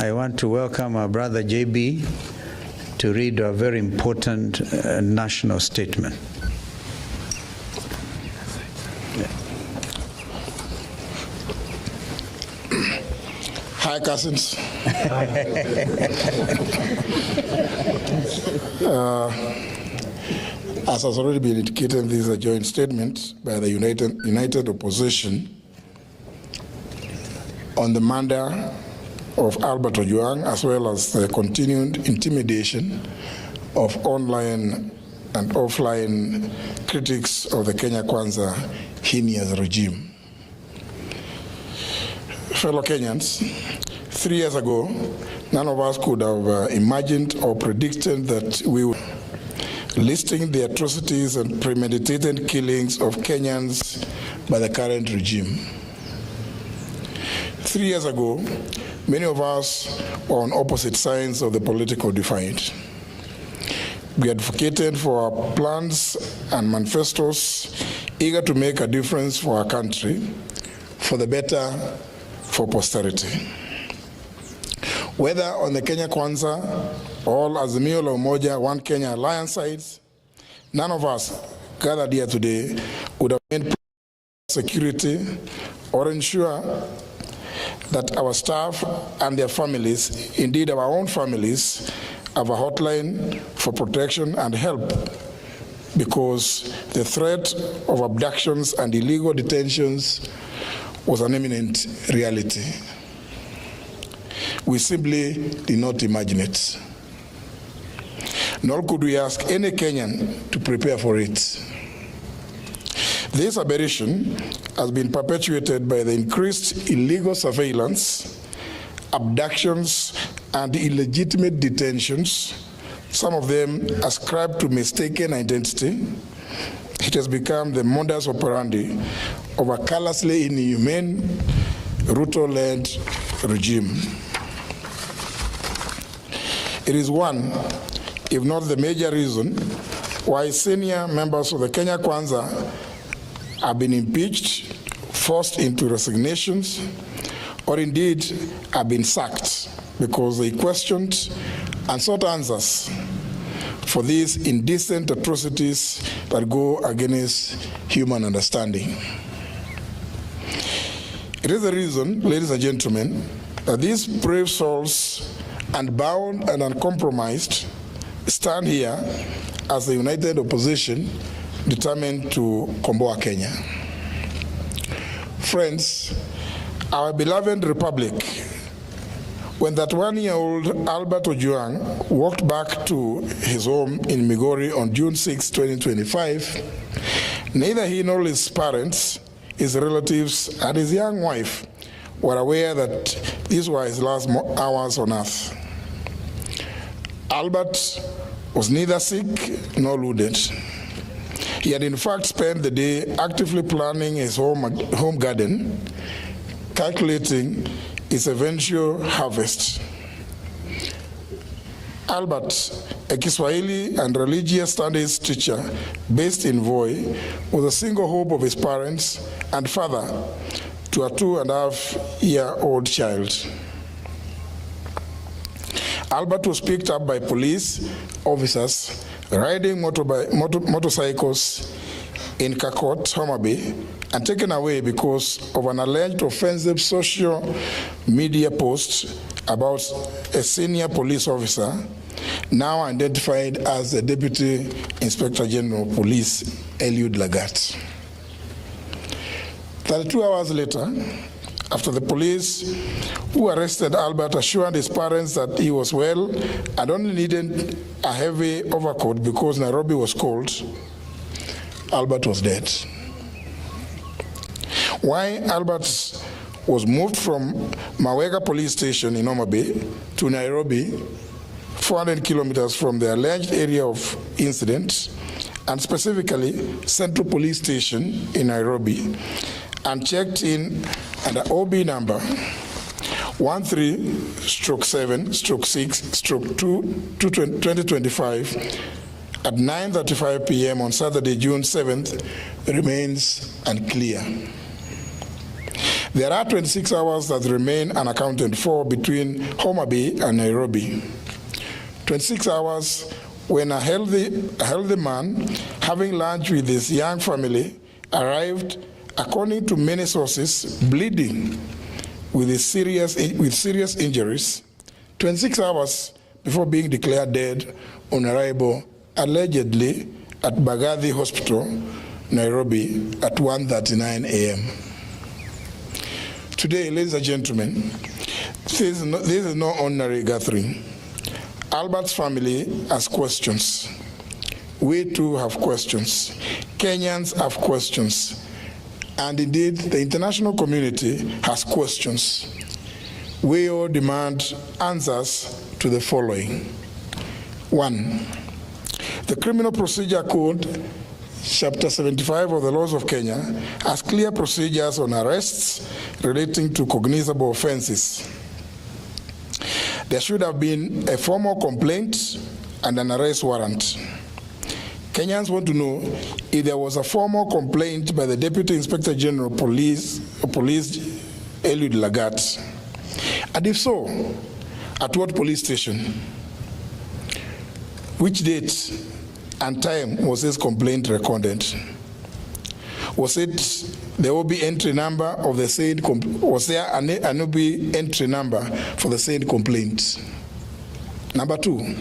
I want to welcome our brother JB to read a very important national statement. Hi, cousins. As has already been indicated, this is a joint statement by the United Opposition on the murder of Alberto Ojwang, as well as the continued intimidation of online and offline critics of the Kenya Kwanza heinous regime. Fellow Kenyans, 3 years ago, none of us could have imagined or predicted that we would listing the atrocities and premeditated killings of Kenyans by the current regime. 3 years ago, many of us were on opposite sides of the political divide. We advocated for our plans and manifestos, eager to make a difference for our country, for the better, for posterity. Whether on the Kenya Kwanza or Azimio la Umoja, One Kenya Alliance sides, none of us gathered here today would have made security or ensure that our staff and their families, indeed our own families, have a hotline for protection and help, because the threat of abductions and illegal detentions was an imminent reality. We simply did not imagine it. Nor could we ask any Kenyan to prepare for it. This aberration has been perpetuated by the increased illegal surveillance, abductions, and illegitimate detentions, some of them ascribed to mistaken identity. It has become the modus operandi of a callously inhumane, Ruto-led regime. It is one, if not the major reason, why senior members of the Kenya Kwanza have been impeached, forced into resignations, or indeed have been sacked because they questioned and sought answers for these indecent atrocities that go against human understanding. It is the reason, ladies and gentlemen, that these brave souls, unbound and uncompromised, stand here as the united opposition determined to komboa Kenya. Friends, our beloved republic, when that 1-year-old Alberto Jang walked back to his home in Migori on June 6, 2025, neither he nor his parents, his relatives, and his young wife were aware that these were his last hours on earth. Albert was neither sick nor wounded. He had in fact spent the day actively planning his home garden, calculating its eventual harvest. Albert, a Kiswahili and religious studies teacher based in Voi, was a single hope of his parents and father to a 2.5-year-old child. Albert was picked up by police officers riding motorcycles in Kakot, Homa Bay, and taken away because of an alleged offensive social media post about a senior police officer, now identified as the Deputy Inspector General of Police, Eliud Lagat. 32 hours later, after the police who arrested Albert assured his parents that he was well and only needed a heavy overcoat because Nairobi was cold, Albert was dead. Why Albert was moved from Mawega police station in Homa Bay to Nairobi, 400 kilometers from the alleged area of incident, and specifically Central Police Station in Nairobi, and checked in under OB number 13/7/6/2/2025 at 9:35 p.m. on Saturday, June 7th, remains unclear. There are 26 hours that remain unaccounted for between Homa Bay and Nairobi. 26 hours when a healthy man having lunch with his young family arrived, according to many sources, bleeding with serious injuries, 26 hours before being declared dead on arrival, allegedly at Bagathi Hospital, Nairobi, at 1:39 a.m. Today, ladies and gentlemen, this is no ordinary gathering. Albert's family has questions. We too have questions. Kenyans have questions. And indeed, the international community has questions. We all demand answers to the following. 1, the Criminal Procedure Code, Chapter 75 of the laws of Kenya, has clear procedures on arrests relating to cognizable offenses. There should have been a formal complaint and an arrest warrant. Kenyans want to know if there was a formal complaint by the Deputy Inspector General Police Eliud Lagat, and if so, at what police station? Which date and time was this complaint recorded? Was it the OB entry number of the said was there an OB entry number for the said complaint? Number 2,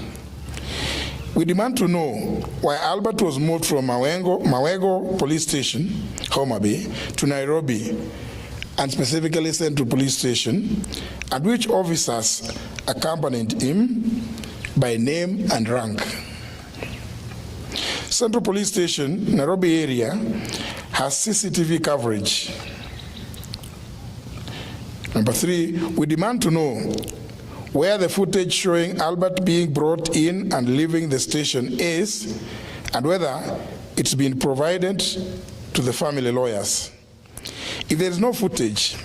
we demand to know why Albert was moved from Mawego Police Station, Homa Bay, to Nairobi, and specifically sent to police station, and which officers accompanied him by name and rank. Central Police Station, Nairobi area, has CCTV coverage. Number 3, we demand to know where the footage showing Albert being brought in and leaving the station is, and whether it's been provided to the family lawyers. If there is no footage,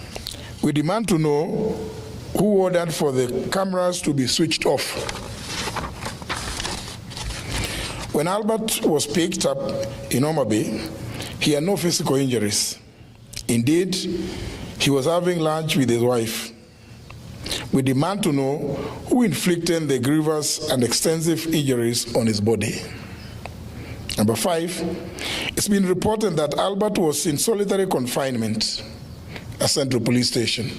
we demand to know who ordered for the cameras to be switched off. When Albert was picked up in Homa Bay, he had no physical injuries. Indeed, he was having lunch with his wife. We demand to know who inflicted the grievous and extensive injuries on his body. Number 5, it's been reported that Albert was in solitary confinement at Central Police Station.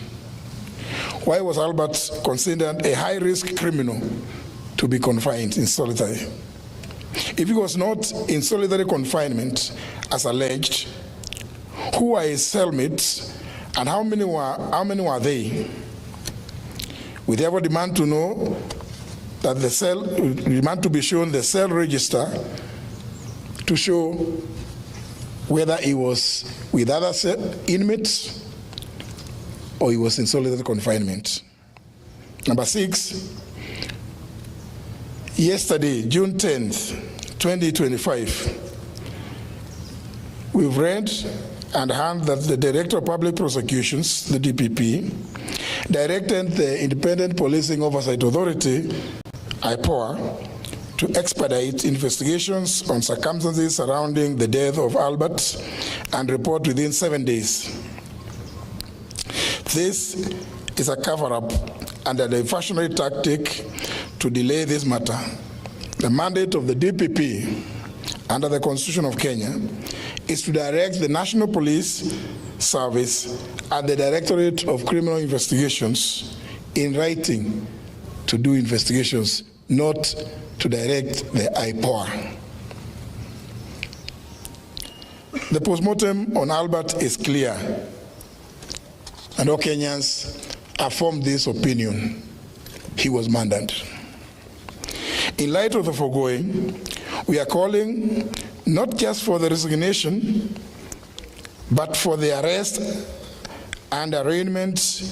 Why was Albert considered a high-risk criminal to be confined in solitary? If he was not in solitary confinement, as alleged, who are his cellmates and how many were they? We therefore demand to know that demand to be shown the cell register to show whether he was with other inmates or he was in solitary confinement. Number 6, yesterday, June 10th, 2025, we've read and heard that the Director of Public Prosecutions, the DPP, directed the Independent Policing Oversight Authority, IPOA, to expedite investigations on circumstances surrounding the death of Albert and report within 7 days. This is a cover-up and a diversionary tactic to delay this matter. The mandate of the DPP under the Constitution of Kenya is to direct the National Police Service and the Directorate of Criminal Investigations in writing to do investigations, not to direct the IPOA. The postmortem on Albert is clear, and all Kenyans have formed this opinion. He was murdered. In light of the foregoing, we are calling not just for the resignation, but for the arrest and arraignment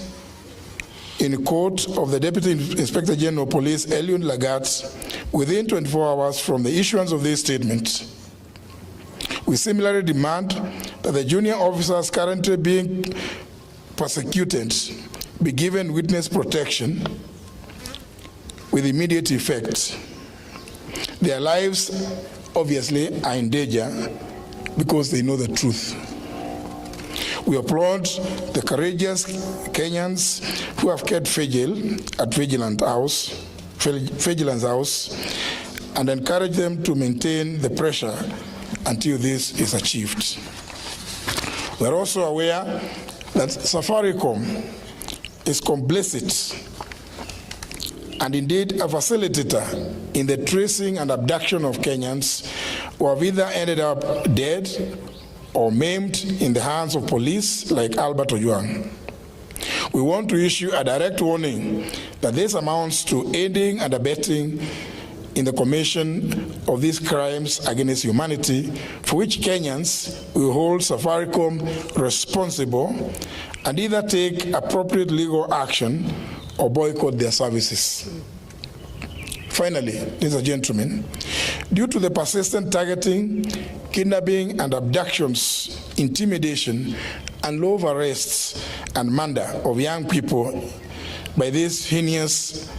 in court of the Deputy Inspector General of Police, Eliud Lagat, within 24 hours from the issuance of this statement. We similarly demand that the junior officers currently being persecuted be given witness protection with immediate effect. Their lives, obviously, are in danger because they know the truth. We applaud the courageous Kenyans who have kept vigil at Vigilance House and encourage them to maintain the pressure until this is achieved. We are also aware that Safaricom is complicit and indeed a facilitator in the tracing and abduction of Kenyans who have either ended up dead or maimed in the hands of police like Alberto Ojwang. We want to issue a direct warning that this amounts to aiding and abetting in the commission of these crimes against humanity, for which Kenyans will hold Safaricom responsible and either take appropriate legal action or boycott their services. Finally, ladies and gentlemen, due to the persistent targeting, kidnapping and abductions, intimidation, and law of arrests and murder of young people by this heinous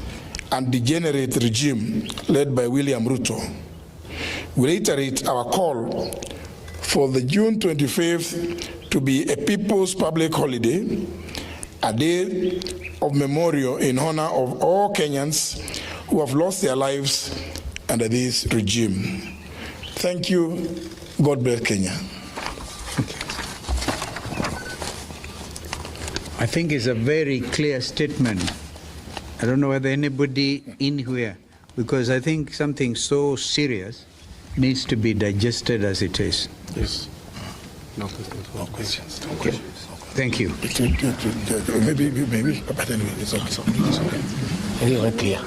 and degenerate regime led by William Ruto, we reiterate our call for the June 25th to be a people's public holiday, a day of memorial in honor of all Kenyans who have lost their lives under this regime. Thank you. God bless Kenya. I think it's a very clear statement. I don't know whether anybody in here, because I think something so serious needs to be digested as it is. Yes. No questions. No questions. No Okay. Thank you. Maybe, but anyway, it's okay. Anyway, clear.